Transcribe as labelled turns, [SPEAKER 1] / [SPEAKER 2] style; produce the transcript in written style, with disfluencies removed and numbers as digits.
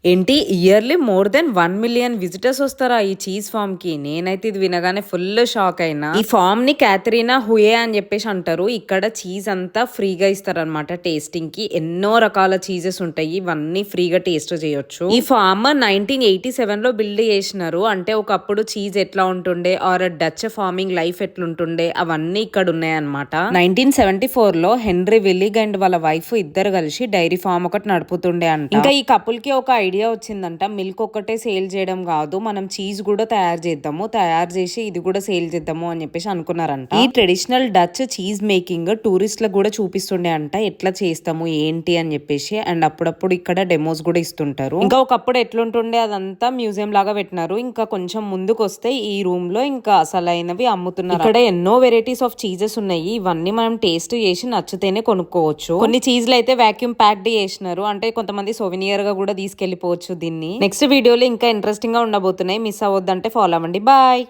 [SPEAKER 1] ఏంటి yearly more than 1 million visitors వస్తారా ఈ చీజ్ ఫామ్ కి? నేనైతే ఇది వినగానే ఫుల్ షాక్ అయినా. ఈ ఫామ్ ని క్యాథరీనా హుయే అని చెప్పేసి అంటారు. ఇక్కడ చీజ్ అంతా ఫ్రీగా ఇస్తారనమాట టేస్టింగ్ కి. ఎన్నో రకాల చీజెస్ ఉంటాయి, ఇవన్నీ ఫ్రీగా టేస్ట్ చేయొచ్చు. ఈ ఫామ్ 1987 లో బిల్డ్ చేసినారు. అంటే ఒకప్పుడు చీజ్ ఎట్లా ఉంటుండే ఆర్ డచ్ ఫార్మింగ్ లైఫ్ ఎట్లుంటుండే అవన్నీ ఇక్కడ ఉన్నాయన్నమాట. 1974 లో హెన్రీ విల్లిగ్ అండ్ వాళ్ళ వైఫ్ ఇద్దరు కలిసి డైరీ ఫామ్ ఒకటి నడుపుతుండే అంట. ఇంకా ఈ కపుల్ కి ఒక ఐడియా వచ్చిందంట, మిల్క్ ఒక్కటే సేల్ చేయడం కాదు, మనం చీజ్ కూడా తయారు చేద్దాము, తయారు చేసి ఇది కూడా సేల్ చేద్దాము అని చెప్పేసి అనుకున్నారంట. ఈ ట్రెడిషనల్ డచ్ చీజ్ మేకింగ్ టూరిస్ట్లకు కూడా చూపిస్తుండే అంట, ఎట్లా చేస్తాము ఏంటి అని చెప్పేసి. అండ్ అప్పుడప్పుడు ఇక్కడ డెమోస్ కూడా ఇస్తుంటారు. ఇంకా ఒకప్పుడు ఎట్లుంటుండే అదంతా మ్యూజియం లాగా పెట్టినారు. ఇంకా కొంచెం ముందుకు వస్తే ఈ రూమ్ లో ఇంకా అసలైనవి అమ్ముతున్నారు. ఇక్కడ ఎన్నో వెరైటీస్ ఆఫ్ చీజెస్ ఉన్నాయి. ఇవన్నీ మనం టేస్ట్ చేసి నచ్చితేనే కొనుక్కోవచ్చు. కొన్ని చీజ్లు అయితే వాక్యూమ్ ప్యాక్డ్ చేసినారు, అంటే కొంతమంది సోవినియర్ గా కూడా తీసుకెళ్లిపోవచ్చు దీన్ని. నెక్స్ట్ వీడియోలో ఇంకా ఇంట్రెస్టింగ్ గా ఉండబోతున్నాయి, మిస్ అవ్వద్దంటే ఫాలో అవ్వండి. బాయ్.